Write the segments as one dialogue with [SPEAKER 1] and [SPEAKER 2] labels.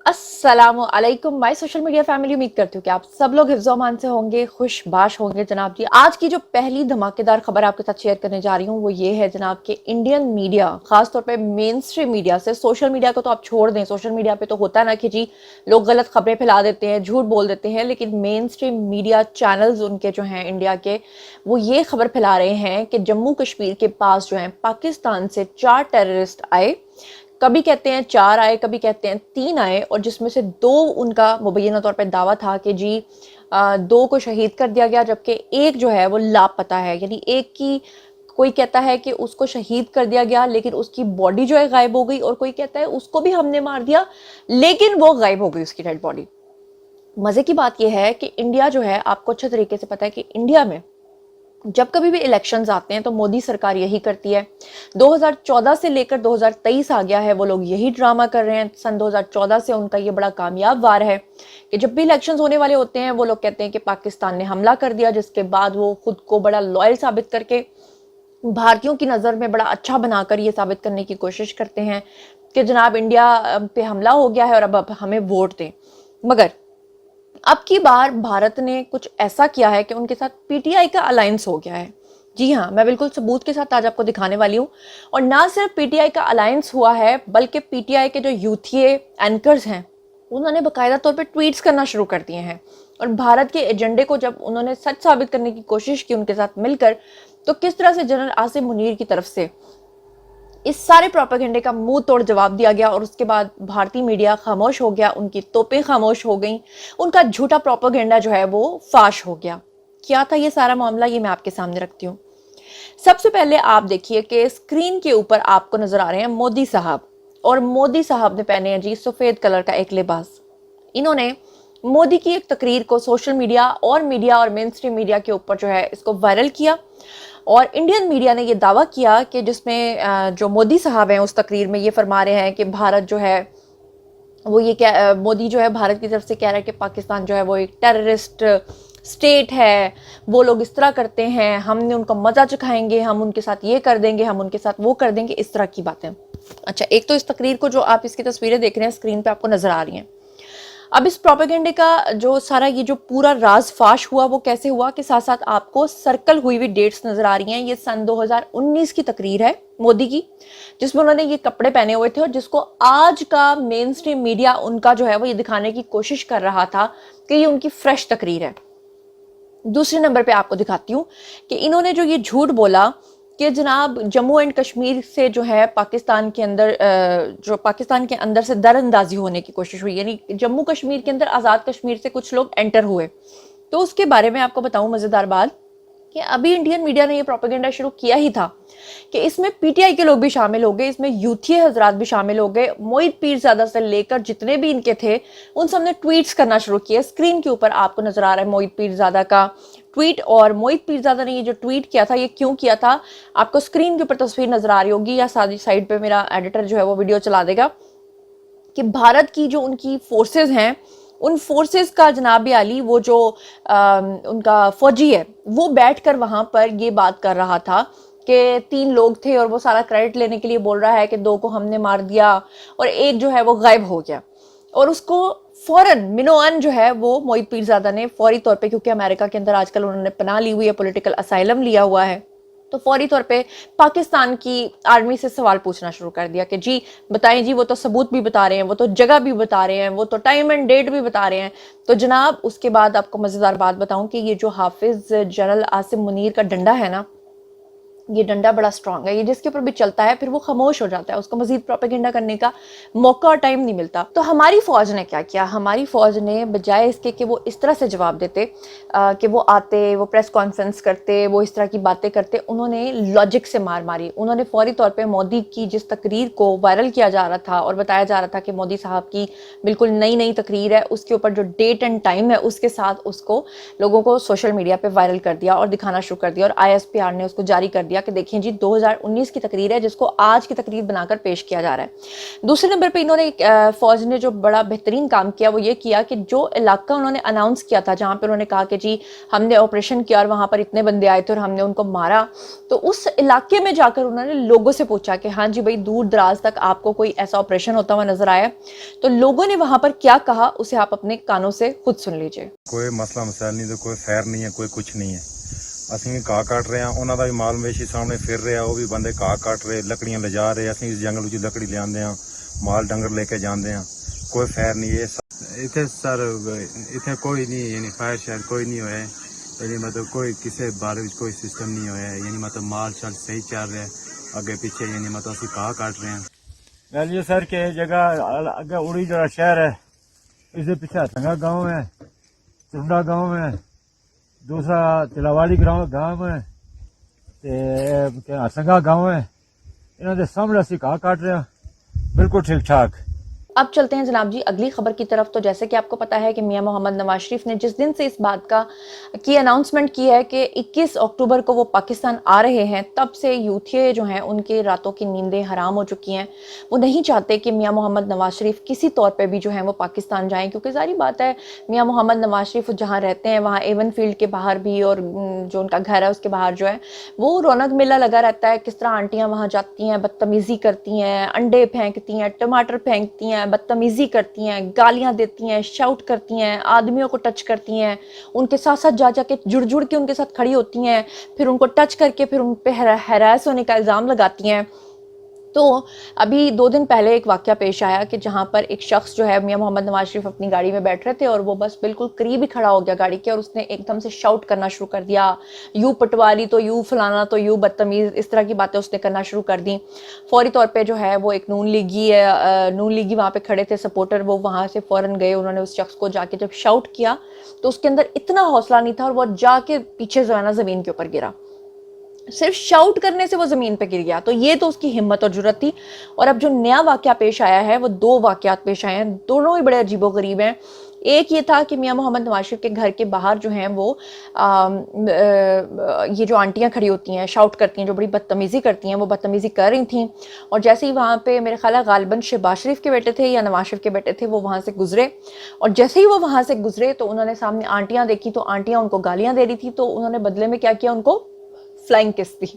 [SPEAKER 1] अस्सलामु अलैकुम my social media family. उम्मीद करती हूँ कि आप सब लोग हिफ्ज़ो अमान से होंगे, खुशबाश होंगे। जनाब जी, आज की जो पहली धमाकेदार खबर आपके साथ शेयर करने जा रही हूँ वो ये है जनाब कि इंडियन मीडिया, खासतौर पे मेन स्ट्रीम मीडिया से, सोशल मीडिया को तो आप छोड़ दें, सोशल मीडिया पे तो होता है ना कि जी लोग गलत खबरें फैला देते हैं, झूठ बोल देते हैं, लेकिन मेन स्ट्रीम मीडिया चैनल्स उनके जो हैं इंडिया के, वो ये खबर फैला रहे हैं कि जम्मू कश्मीर के पास जो है पाकिस्तान से 4 टेररिस्ट आए। कभी कहते हैं 4 आए, कभी कहते हैं 3 आए, और जिसमें से 2 उनका मुबैना तौर पे दावा था कि जी 2 को शहीद कर दिया गया, जबकि एक जो है वो लापता है। यानी एक की कोई कहता है कि उसको शहीद कर दिया गया लेकिन उसकी बॉडी जो है गायब हो गई, और कोई कहता है उसको भी हमने मार दिया लेकिन वो गायब हो गई, उसकी डेड बॉडी। मजे की बात यह है कि इंडिया जो है, आपको अच्छे तरीके से पता है कि इंडिया में जब कभी भी इलेक्शंस आते हैं तो मोदी सरकार यही करती है। 2014 से लेकर 2023 आ गया है, वो लोग यही ड्रामा कर रहे हैं। सन 2014 से उनका ये बड़ा कामयाब वार है कि जब भी इलेक्शंस होने वाले होते हैं वो लोग कहते हैं कि पाकिस्तान ने हमला कर दिया, जिसके बाद वो खुद को बड़ा लॉयल साबित करके, भारतीयों की नज़र में बड़ा अच्छा बनाकर ये साबित करने की कोशिश करते हैं कि जनाब इंडिया पे हमला हो गया है और अब हमें वोट दें। मगर अब की बार भारत ने कुछ ऐसा किया है कि उनके साथ पीटीआई का अलायंस हो गया है। जी हाँ, मैं बिल्कुल सबूत के साथ आज आपको दिखाने वाली हूँ। और ना सिर्फ पीटीआई का अलायंस हुआ है, बल्कि पीटीआई के जो यूथीय एंकर्स हैं उन्होंने बाकायदा तौर पे ट्वीट्स करना शुरू कर दिए हैं। और भारत के एजेंडे को जब उन्होंने सच साबित करने की कोशिश की उनके साथ मिलकर, तो किस तरह से जनरल आसिम मुनीर की तरफ से इस सारे प्रोपेगेंडे का मुंह तोड़ जवाब दिया गया, और उसके बाद भारतीय मीडिया खामोश हो गया, उनकी तोपें खामोश हो गईं, उनका झूठा प्रोपेगेंडा जो है वो फाश हो गया। क्या था ये सारा मामला, ये मैं आपके सामने रखती हूँ। सबसे पहले आप देखिए कि स्क्रीन के ऊपर आपको नजर आ रहे हैं मोदी साहब, और मोदी साहब ने पहने हैं जी सफेद कलर का एक लिबास। इन्होंने मोदी की एक तकरीर को सोशल मीडिया और मेन स्ट्रीम मीडिया के ऊपर जो है इसको वायरल किया, और इंडियन मीडिया ने ये दावा किया कि जिसमें जो मोदी साहब हैं उस तकरीर में ये फरमा रहे हैं कि भारत जो है वो ये क्या, मोदी जो है भारत की तरफ से कह रहा है कि पाकिस्तान जो है वो एक टेररिस्ट स्टेट है, वो लोग इस तरह करते हैं, हमने उनको मजा चखाएंगे, हम उनके साथ ये कर देंगे, हम उनके साथ वो कर देंगे, इस तरह की बातें। अच्छा, एक तो इस तकरीर को जो आप इसकी तस्वीरें देख रहे हैं स्क्रीन पे आपको नजर आ रही हैं। अब इस प्रोपेगेंडे का जो सारा ये जो पूरा राज फाश हुआ वो कैसे हुआ कि साथ साथ आपको सर्कल हुई हुई डेट्स नजर आ रही हैं। ये सन 2019 की तकरीर है मोदी की, जिसमें उन्होंने ये कपड़े पहने हुए थे, और जिसको आज का मेन स्ट्रीम मीडिया उनका जो है वो ये दिखाने की कोशिश कर रहा था कि ये उनकी फ्रेश तकरीर है। दूसरे नंबर पे आपको दिखाती हूँ कि इन्होंने जो ये झूठ बोला कि जनाब जम्मू एंड कश्मीर से जो है पाकिस्तान के अंदर जो पाकिस्तान के अंदर से दरअंदाजी होने की कोशिश हुई, यानी जम्मू कश्मीर के अंदर आज़ाद कश्मीर से कुछ लोग एंटर हुए। तो उसके बारे में आपको बताऊं मज़ेदार बात कि अभी इंडियन मीडिया ने ये प्रोपेगेंडा शुरू किया ही था कि इसमें पीटीआई के लोग भी शामिल हो गए, इसमें यूथीय हजरात भी शामिल हो गए। मोहित पीरजादा से लेकर जितने भी इनके थे उन सब ने ट्वीट्स करना शुरू किया। स्क्रीन के ऊपर आपको नजर आ रहा है मोहित पीरजादा का ट्वीट, और मोहित पीरजादा ने ये जो ट्वीट किया था ये क्यों किया था, आपको स्क्रीन के ऊपर तस्वीर नजर आ रही होगी, या साइड पे मेरा एडिटर जो है वो वीडियो चला देगा, कि भारत की जो उनकी फोर्सेस हैं उन फोर्सेस का जनाब आली वो जो उनका फौजी है वो बैठकर वहां पर ये बात कर रहा था कि 3 लोग थे, और वो सारा क्रेडिट लेने के लिए बोल रहा है कि 2 को हमने मार दिया और एक जो है वो गायब हो गया। और उसको फौरन मिनोअन जो है वो मोहित पीरजादा ने फौरी तौर पे, क्योंकि अमेरिका के अंदर आजकल उन्होंने पनाह ली हुई है, पॉलिटिकल असाइलम लिया हुआ है, तो फौरी तौर पे पाकिस्तान की आर्मी से सवाल पूछना शुरू कर दिया कि जी बताएं जी, वो तो सबूत भी बता रहे हैं, वो तो जगह भी बता रहे हैं, वो तो टाइम एंड डेट भी बता रहे हैं। तो जनाब उसके बाद आपको मजेदार बात बताऊं कि ये जो हाफिज जनरल आसिम मुनीर का डंडा है ना, ये डंडा बड़ा स्ट्रांग है, ये जिसके ऊपर भी चलता है फिर वो खामोश हो जाता है, उसको मजीद प्रोपेगेंडा करने का मौका और टाइम नहीं मिलता। तो हमारी फौज ने क्या किया, हमारी फौज ने बजाय इसके कि वो इस तरह से जवाब देते कि वो आते, वो प्रेस कॉन्फ्रेंस करते, वो इस तरह की बातें करते, उन्होंने लॉजिक से मार मारी। उन्होंने फौरी तौर पर मोदी की जिस तकरीर को वायरल किया जा रहा था और बताया जा रहा था कि मोदी साहब की बिल्कुल नई नई तकरीर है, उसके ऊपर जो डेट एंड टाइम है उसके साथ उसको लोगों को सोशल मीडिया पर वायरल कर दिया और दिखाना शुरू कर दिया, और ISPR ने उसको जारी कर दिया मीडिया कि देखें जी 2019 की तकरीर है जिसको आज की तकरीर बनाकर पेश किया जा रहा है। दूसरे नंबर पे इन्होंने फौज ने जो बड़ा बेहतरीन काम किया वो ये किया कि जो इलाका उन्होंने अनाउंस किया था जहाँ पे उन्होंने कहा कि जी हमने ऑपरेशन किया और वहाँ पर इतने बंदे आए थे और हमने उनको मारा, तो उस इलाके में जाकर उन्होंने लोगों से पूछा कि हाँ जी भाई दूर दराज तक आपको कोई ऐसा ऑपरेशन होता हुआ नजर आया, तो लोगों ने वहाँ पर क्या कहा उसे आप अपने कानों से खुद सुन लीजिए।
[SPEAKER 2] कोई मसला मसाइल नहीं, तो कोई खैर नहीं है, कोई कुछ नहीं है। ਅਸੀਂ ਵੀ ਘਾਹ ਕੱਟ ਰਹੇ ਹਾਂ, ਉਹਨਾਂ ਦਾ ਵੀ ਮਾਲ ਮਵੇਸ਼ੀ ਸਾਹਮਣੇ ਫਿਰ ਰਿਹਾ, ਉਹ ਵੀ ਬੰਦੇ ਘਾਹ ਕੱਟ ਰਹੇ, ਲੱਕੜੀਆਂ ਲਿਜਾ ਰਹੇ, ਅਸੀਂ ਇਸ ਜੰਗਲ ਵਿੱਚ ਲੱਕੜੀ ਲਿਆਉਂਦੇ ਹਾਂ, ਮਾਲ ਡੰਗਰ ਲੈ ਕੇ ਜਾਂਦੇ ਹਾਂ, ਕੋਈ ਖੈਰ ਨਹੀਂ ਹੈ ਇੱਥੇ ਸਰ। ਇੱਥੇ ਕੋਈ ਨਹੀਂ ਯਾਨੀ ਫਾਇਰ ਸ਼ਾਇਰ ਕੋਈ ਨਹੀਂ ਹੋਇਆ, ਯਾਨੀ ਮਤਲਬ ਕੋਈ ਕਿਸੇ ਬਾਰੇ ਵਿੱਚ ਕੋਈ ਸਿਸਟਮ ਨਹੀਂ ਹੋਇਆ, ਯਾਨੀ ਮਤਲਬ ਮਾਲ ਸ਼ਾਲ ਸਹੀ ਚੱਲ ਰਿਹਾ ਅੱਗੇ ਪਿੱਛੇ, ਯਾਨੀ ਮਤਲਬ ਅਸੀਂ ਘਾਹ ਕੱਟ ਰਹੇ ਹਾਂ। ਗੱਲ ਇਹ ਸਰ ਕਿ ਜਗ੍ਹਾ ਅੱਗੇ ਉੜੀ ਜਿਹੜਾ ਸ਼ਹਿਰ ਹੈ इसके पीछे हथंगा गांव है, चुंडा गांव है, दूसरा तिलावाड़ी गांव है, हथंगा गांव है। इन्हों के सामने असी घाह काट रहे हैं, बिल्कुल ठीक ठाक।
[SPEAKER 1] अब चलते हैं जनाब जी अगली खबर की तरफ। तो जैसे कि आपको पता है कि मियां मोहम्मद नवाज शरीफ ने जिस दिन से इस बात की अनाउंसमेंट की है कि 21 अक्टूबर को वो पाकिस्तान आ रहे हैं, तब से यूथिये जो हैं उनके रातों की नींदें हराम हो चुकी हैं। वो नहीं चाहते कि मियां मोहम्मद नवाज शरीफ किसी तौर पर भी जो है वो पाकिस्तान जाएँ, क्योंकि सारी बात है मियां मोहम्मद नवाज शरीफ जहाँ रहते हैं वहाँ एवन फील्ड के बाहर भी और जो उनका घर है उसके बाहर जो है वो रौनक मेला लगा रहता है। किस तरह आंटियाँ वहाँ जाती हैं, बदतमीज़ी करती हैं, अंडे फेंकती हैं, टमाटर फेंकती हैं, बदतमीजी करती हैं, गालियां देती हैं, शाउट करती हैं, आदमियों को टच करती हैं, उनके साथ साथ जा के जुड़ जुड़ के उनके साथ खड़ी होती हैं, फिर उनको टच करके फिर उन पे हैरास होने का इल्ज़ाम लगाती हैं। तो अभी 2 दिन पहले एक वाक़या पेश आया कि जहाँ पर एक शख्स जो है मियां मोहम्मद नवाज शरीफ अपनी गाड़ी में बैठ रहे थे और वो बस बिल्कुल करीब ही खड़ा हो गया गाड़ी के और उसने एकदम से शाउट करना शुरू कर दिया, यूँ पटवारी तो यूँ फलाना तो यूँ बदतमीज़, इस तरह की बातें उसने करना शुरू कर दी। फौरी तौर पे जो है वो एक नून लीगी वहाँ पे खड़े थे सपोर्टर, वो वहाँ से फ़ौरन गए, उन्होंने उस शख्स को जाके जब शाउट किया तो उसके अंदर इतना हौसला नहीं था और वो जाके पीछे जो है ना ज़मीन के ऊपर गिरा। सिर्फ शाउट करने से वो ज़मीन पे गिर गया। तो ये तो उसकी हिम्मत और जुर्रत थी। और अब जो नया वाक़या पेश आया है वो 2 वाक़यात पेश आए हैं, दोनों ही बड़े अजीबोगरीब हैं। एक ये था कि मियां मोहम्मद नवाज शरीफ के घर के बाहर जो हैं वो ये जो आंटियां खड़ी होती हैं, शाउट करती हैं, जो बड़ी बदतमीज़ी करती हैं, वो बदतमीज़ी कर रही थीं। और जैसे ही वहाँ पे मेरे ख्याल है गालिबन शहबाज शरीफ के बेटे थे या नवाज शरीफ के बेटे थे, वो वहाँ से गुजरे और जैसे ही वो वहाँ से गुजरे तो उन्होंने सामने आंटियाँ देखी, तो आंटियाँ उनको गालियाँ दे रही थी, तो उन्होंने बदले में क्या किया, उनको फ्लाइंग किस दी।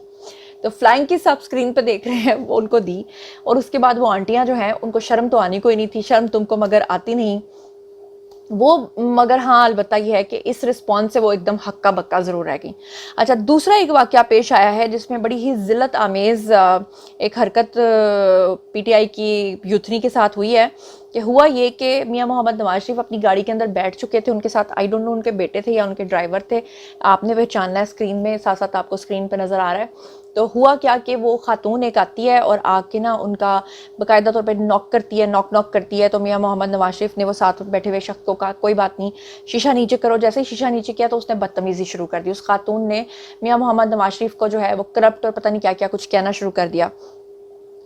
[SPEAKER 1] तो फ्लाइंग किस आप स्क्रीन पे देख रहे हैं वो उनको दी और उसके बाद वो आंटियां जो हैं उनको शर्म तो आनी कोई नहीं थी, शर्म तुमको मगर आती नहीं वो, मगर हाँ अलबत्ता ये है कि इस रिस्पॉन्स से वो एकदम हक्का बक्का ज़रूर रह गई। अच्छा, दूसरा एक वाक़या पेश आया है जिसमें बड़ी ही ज़िल्लत आमेज़ एक हरकत पीटीआई की यूथनी के साथ हुई है। कि हुआ ये कि मियां मोहम्मद नवाज शरीफ अपनी गाड़ी के अंदर बैठ चुके थे, उनके साथ आई डोंट नो उनके बेटे थे या उनके ड्राइवर थे, आपने पहचानना है स्क्रीन में, साथ साथ आपको स्क्रीन पे नज़र आ रहा है। तो हुआ क्या कि वो खातून एक आती है और आके ना उनका बाकायदा तौर पे नॉक करती है, नॉक करती है। तो मियां मोहम्मद नवाज शरीफ ने वो साथ बैठे हुए शख्स को कहा कोई बात नहीं, शीशा नीचे करो। जैसे ही शीशा नीचे किया तो उसने बदतमीज़ी शुरू कर दी। उस खातून ने मियां मोहम्मद नवाज शरीफ को जो है वो करप्ट और पता नहीं क्या क्या कुछ कहना शुरू कर दिया।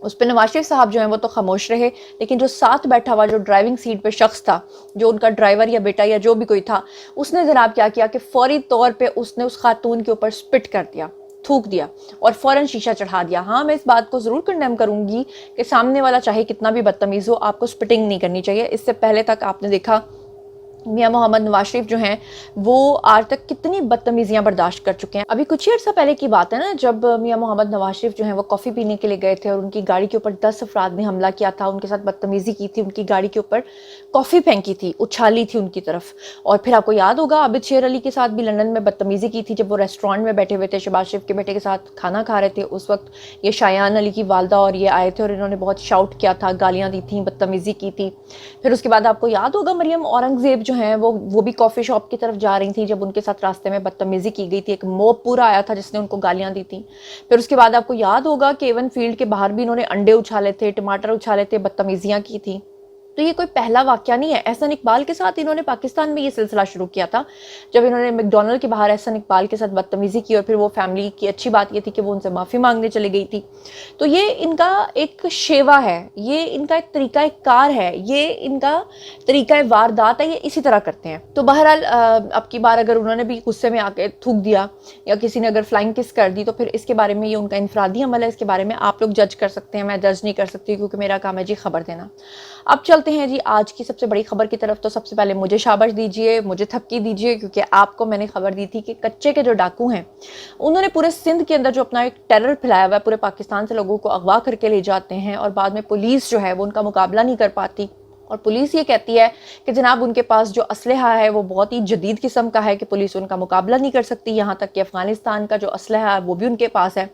[SPEAKER 1] उस पर नवाज शरीफ साहब जो हैं वो तो खामोश रहे, लेकिन जो साथ बैठा हुआ जो ड्राइविंग सीट पे शख्स था, जो उनका ड्राइवर या बेटा या जो भी कोई था, उसने जनाब क्या किया कि फौरी तौर पे उसने उस खातून के ऊपर स्पिट कर दिया, थूक दिया और फ़ौरन शीशा चढ़ा दिया। हाँ, मैं इस बात को ज़रूर कंडेम करूँगी कि सामने वाला चाहे कितना भी बदतमीज़ हो, आपको स्पिटिंग नहीं करनी चाहिए। इससे पहले तक आपने देखा मियां मोहम्मद नवाज शरीफ जो हैं वो आज तक कितनी बदतमीज़ियाँ बर्दाश्त कर चुके हैं। अभी कुछ ही अर्सा पहले की बात है ना, जब मियां मोहम्मद नवाज शरीफ जो हैं वो कॉफ़ी पीने के लिए गए थे और उनकी गाड़ी के ऊपर 10 अफराद ने हमला किया था, उनके साथ बदतमीज़ी की थी, उनकी गाड़ी के ऊपर कॉफ़ी फेंकी थी, उछाली थी उनकी तरफ। और फिर आपको याद होगा आबिद शेर अली के साथ भी लंदन में बदतमीज़ी की थी, जब वो रेस्टोरेंट में बैठे हुए थे, शहबाज शरीफ के बेटे के साथ खाना खा रहे थे। उस वक्त ये शायान अली की वालदा और ये आए थे और इन्होंने बहुत शाउट किया था, गालियाँ दी थी, बदतमीज़ी की थी। फिर उसके बाद आपको याद होगा मरियम औरंगज़ेब जो हैं वो भी कॉफ़ी शॉप की तरफ जा रही थी, जब उनके साथ रास्ते में बदतमीज़ी की गई थी। एक मोब पूरा आया था जिसने उनको गालियां दी थी। फिर उसके बाद आपको याद होगा कि एवन फील्ड के बाहर भी इन्होंने अंडे उछाले थे, टमाटर उछाले थे, बदतमीज़ियाँ की थी। तो ये कोई पहला वाकया नहीं है। एहसन इकबाल के साथ इन्होंने पाकिस्तान में ये सिलसिला शुरू किया था, जब इन्होंने मैकडॉनल्ड के बाहर एहसन इकबाल के साथ बदतमीज़ी की और फिर वो फैमिली की अच्छी बात ये थी कि वो उनसे माफ़ी मांगने चली गई थी। तो ये इनका एक शेवा है, ये इनका एक तरीका कार है, ये इनका तरीका वारदात है, ये इसी तरह करते हैं। तो बहरहाल अब की बार अगर उन्होंने भी गुस्से में आके थूक दिया या किसी ने अगर फ्लाइंग किस कर दी तो फिर इसके बारे में, ये उनका इनफरादी अमल है, इसके बारे में आप लोग जज कर सकते हैं, मैं जज नहीं कर सकती क्योंकि मेरा काम है जी खबर देना। अब चलते हैं जी आज की सबसे बड़ी खबर की तरफ। तो सबसे पहले मुझे शाबाश दीजिए, मुझे थपकी दीजिए, क्योंकि आपको मैंने खबर दी थी कि कच्चे के जो डाकू हैं उन्होंने पूरे सिंध के अंदर जो अपना एक टेरर फैलाया हुआ है, पूरे पाकिस्तान से लोगों को अगवा करके ले जाते हैं और बाद में पुलिस जो है वो उनका मुकाबला नहीं कर पाती। और पुलिस ये कहती है कि जनाब उनके पास जो असलहा है वो बहुत ही जदीद किस्म का है कि पुलिस उनका मुकाबला नहीं कर सकती, यहाँ तक कि अफ़गानिस्तान का जो असलहा है वो भी उनके पास है।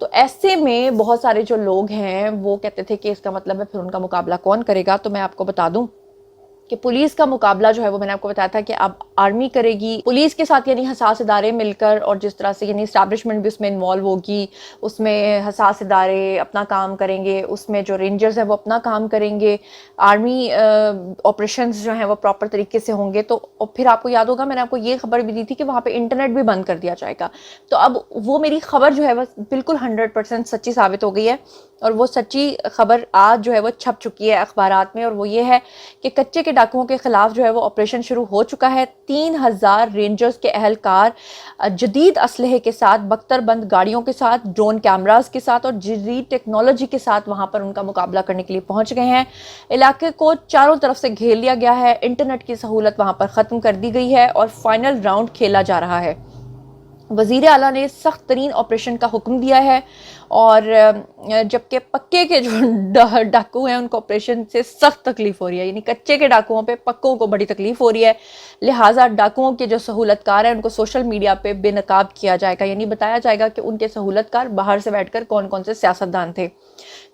[SPEAKER 1] तो ऐसे में बहुत सारे जो लोग हैं वो कहते थे कि इसका मतलब है फिर उनका मुकाबला कौन करेगा। तो मैं आपको बता दूं कि पुलिस का मुकाबला जो है वो मैंने आपको बताया था कि अब आर्मी करेगी पुलिस के साथ, यानी हसास इदारे मिलकर, और जिस तरह से यानी इस्टेब्लिशमेंट भी उसमें इन्वॉल्व होगी, उसमें हसास इदारे अपना काम करेंगे, उसमें जो रेंजर्स हैं वो अपना काम करेंगे, आर्मी ऑपरेशंस जो हैं वो प्रॉपर तरीके से होंगे। तो और फिर आपको याद होगा मैंने आपको ये खबर भी दी थी कि वहाँ पे इंटरनेट भी बंद कर दिया जाएगा। तो अब वो मेरी खबर जो है वो बिल्कुल 100% सच्ची साबित हो गई है, और वो सच्ची खबर आज जो है वो छप चुकी है अखबारात में, और वो ये है कि कच्चे के डाकुओं के खिलाफ जो है वो ऑपरेशन शुरू हो चुका है। 3000 रेंजर्स के अहलकार जदीद असलहे के साथ, बख्तरबंद गाड़ियों के साथ, ड्रोन कैमरास के साथ और जदीद टेक्नोलॉजी के साथ वहां पर उनका मुकाबला करने के लिए पहुंच गए हैं। इलाके को चारों तरफ से घेर लिया गया है, इंटरनेट की सहूलत वहां पर ख़त्म कर दी गई है और फाइनल राउंड खेला जा रहा है। वज़ीर आला ने सख्त तरीन ऑपरेशन का हुक्म दिया है, और जबकि पक्के के जो डाकू हैं उनको ऑपरेशन से सख्त तकलीफ हो रही है, यानी कच्चे के डाकुओं पे पक्कों को बड़ी तकलीफ हो रही है। लिहाजा डाकुओं के जो सहूलतकार हैं उनको सोशल मीडिया पे बेनकाब किया जाएगा, यानी बताया जाएगा कि उनके सहूलतकार बाहर से बैठकर कौन कौन से सियासतदान थे,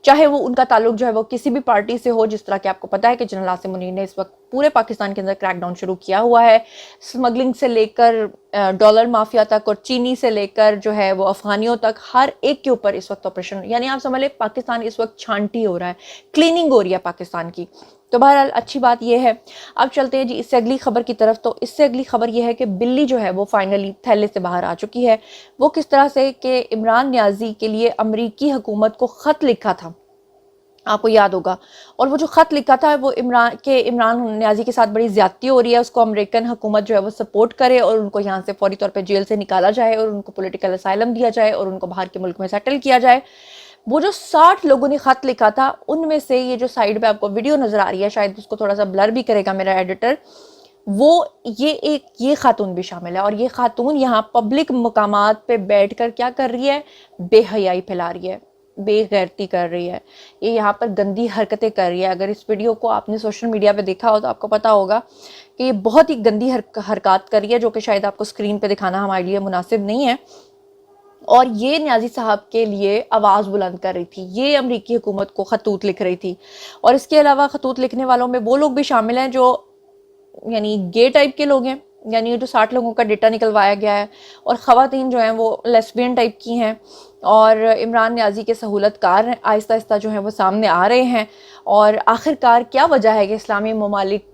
[SPEAKER 1] चाहे वो उनका ताल्लुक जो है वो किसी भी पार्टी से हो। जिस तरह के आपको पता है कि जनरल आसिम मुनीर ने इस वक्त पूरे पाकिस्तान के अंदर क्रैकडाउन शुरू किया हुआ है, स्मगलिंग से लेकर डॉलर माफिया तक और चीनी से लेकर जो है वो अफगानियों तक, हर एक के ऊपर इस वक्त ऑपरेशन, यानी आप समझ लें पाकिस्तान इस वक्त छांटी हो रहा है, क्लीनिंग हो रही है पाकिस्तान की। तो बहरहाल अच्छी बात यह है। अब चलते हैं जी इससे अगली खबर की तरफ। तो इससे अगली खबर यह है कि बिल्ली जो है वो फाइनली थैले से बाहर आ चुकी है। वो किस तरह से कि इमरान न्याजी के लिए अमरीकी हुकूमत को ख़त लिखा था, आपको याद होगा, और वो जो ख़त लिखा था वो इमरान न्याजी के साथ बड़ी ज़्यादती हो रही है, उसको अमेरिकन हुकूमत जो है वो सपोर्ट करे और उनको यहाँ से फौरी तौर पे जेल से निकाला जाए और उनको पॉलिटिकल असाइलम दिया जाए और उनको बाहर के मुल्क में सेटल किया जाए। वो जो 60 लोगों ने ख़त लिखा था उनमें से ये जो साइड पे आपको वीडियो नज़र आ रही है, शायद उसको थोड़ा सा ब्लर भी करेगा मेरा एडिटर, वो ये खातून भी शामिल है। और ये खातून यहाँ पब्लिक मकामात पे बैठकर क्या कर रही है, बेहयाई फैला रही है, बेगैरती कर रही है, ये यहाँ पर गंदी हरकतें कर रही है। अगर इस वीडियो को आपने सोशल मीडिया पे देखा हो तो आपको पता होगा कि ये बहुत ही गंदी हरकत कर रही है, जो कि शायद आपको स्क्रीन पे दिखाना हमारे लिए मुनासिब नहीं है। और ये न्याजी साहब के लिए आवाज़ बुलंद कर रही थी, ये अमरीकी हुकूमत को खतूत लिख रही थी। और इसके अलावा खतूत लिखने वालों में वो लोग भी शामिल हैं जो यानी गे टाइप के लोग हैं, यानी जो 60 लोगों का डेटा निकलवाया गया है, और ख़वातीन जो हैं वो लेस्बियन टाइप की हैं, और इमरान न्याजी के सहूलतकार आहिस्ता आहिस्ता जो हैं वो सामने आ रहे हैं। और आखिरकार क्या वजह है कि इस्लामी ममालिक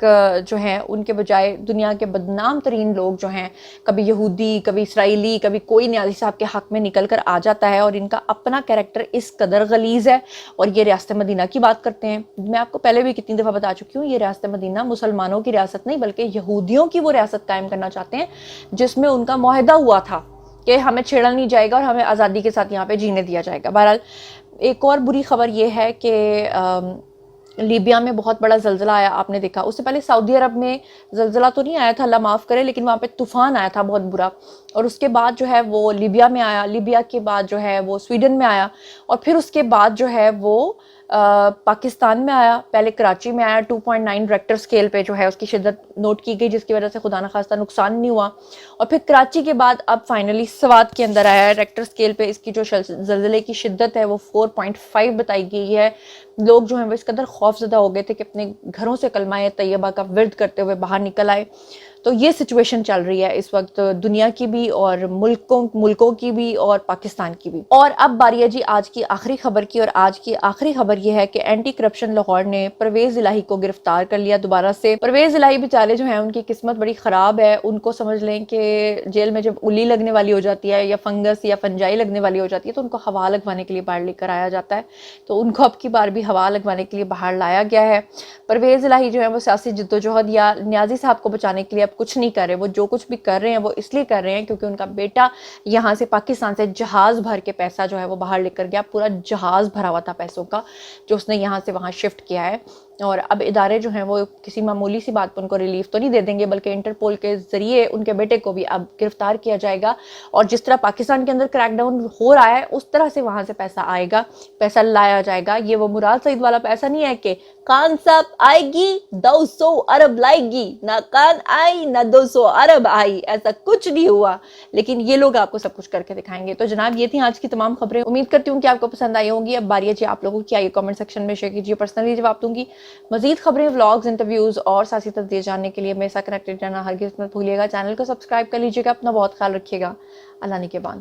[SPEAKER 1] जो हैं उनके बजाय दुनिया के बदनाम तरीन लोग जो हैं, कभी यहूदी, कभी इसराइली, कभी कोई न्याजी साहब के हक़ में निकल कर आ जाता है, और इनका अपना कैरेक्टर इस कदर गलीज़ है। और ये रियासत मदीना की बात करते हैं। मैं आपको पहले भी कितनी दफ़ा बता चुकी हूँ, ये रियासत मदीना मुसलमानों की रियासत नहीं बल्कि यहूदियों की वो रियासत कायम करना चाहते हैं जिसमें उनका मुआहदा हुआ था कि हमें छेड़ा नहीं जाएगा और हमें आज़ादी के साथ यहाँ पे जीने दिया जाएगा। बहरहाल एक और बुरी खबर ये है कि लीबिया में बहुत बड़ा ज़ल्ज़ला आया, आपने देखा। उससे पहले सऊदी अरब में ज़ल्ज़ला तो नहीं आया था, अल्लाह माफ़ करे, लेकिन वहाँ पे तूफ़ान आया था बहुत बुरा, और उसके बाद जो है वो लीबिया में आया, लीबिया के बाद जो है वो स्वीडन में आया, और फिर उसके बाद जो है वो पाकिस्तान में आया। पहले कराची में आया, 2.9 रेक्टर स्केल पे जो है उसकी शिद्दत नोट की गई, जिसकी वजह से खुदा न खास्ता नुकसान नहीं हुआ। और फिर कराची के बाद अब फाइनली सवात के अंदर आया है रेक्टर स्केल पे। इसकी जो ज़ल्ज़ले की शिद्दत है वो 4.5 बताई गई है। लोग जो हैं वो इस कदर खौफज़दा हो गए थे कि अपने घरों से कलमाए तैयबा का विर्द करते हुए बाहर निकल आए। تو یہ سچویشن چل رہی ہے اس وقت دنیا کی بھی اور ملکوں کی بھی اور پاکستان کی بھی. اور اب باری ہے جی آج کی آخری خبر کی, اور آج کی آخری خبر یہ ہے کہ اینٹی کرپشن لاہور نے پرویز الہی کو گرفتار کر لیا دوبارہ سے. پرویز الہی بیچارے جو ہیں ان کی قسمت بڑی خراب ہے. ان کو سمجھ لیں کہ جیل میں جب الی لگنے والی ہو جاتی ہے یا فنگس یا فنجائی لگنے والی ہو جاتی ہے تو ان کو ہوا لگوانے کے لیے باہر لے کر آیا جاتا ہے. تو ان کو اب کی بار بھی ہوا لگوانے کے لیے باہر لایا گیا ہے. پرویز الہی جو ہے وہ سیاسی جدوجہد یا نیازی صاحب کو بچانے کے لیے اب کچھ نہیں کر رہے. وہ جو کچھ بھی کر رہے ہیں وہ اس لیے کر رہے ہیں کیونکہ ان کا بیٹا یہاں سے پاکستان سے جہاز بھر کے پیسہ جو ہے وہ باہر لے کر گیا. پورا جہاز بھرا ہوا تھا پیسوں کا جو اس نے یہاں سے وہاں شفٹ کیا ہے. اور اب ادارے جو ہیں وہ کسی معمولی سی بات پر ان کو ریلیف تو نہیں دے دیں گے, بلکہ انٹرپول کے ذریعے ان کے بیٹے کو بھی اب گرفتار کیا جائے گا. اور جس طرح پاکستان کے اندر کریک ڈاؤن ہو رہا ہے اس طرح سے وہاں سے پیسہ آئے گا, پیسہ لایا جائے گا. یہ وہ مراد سعید والا پیسہ نہیں ہے کہ کان صاحب آئے گی 200 ارب لائے گی, نہ کان آئی نہ 200 ارب آئی, ایسا کچھ نہیں ہوا. لیکن یہ لوگ آپ کو سب کچھ کر کے دکھائیں گے. تو جناب یہ تھیں آج کی تمام خبریں. امید کرتی ہوں کہ آپ کو پسند آئی ہوں گی. اب باری ہے جی آپ لوگوں کی, آئیے کامنٹ سیکشن میں شیئر کیجیے, پرسنلی جواب دوں گی. مزید خبریں, ولاگز, انٹرویوز اور سیاسی تجزیے جاننے کے لیے میرے ساتھ کنیکٹڈ رہنا ہرگز مت بھولیے گا. چینل کو سبسکرائب کر لیجیے گا. اپنا بہت خیال رکھیے گا. اللہ نگہبان.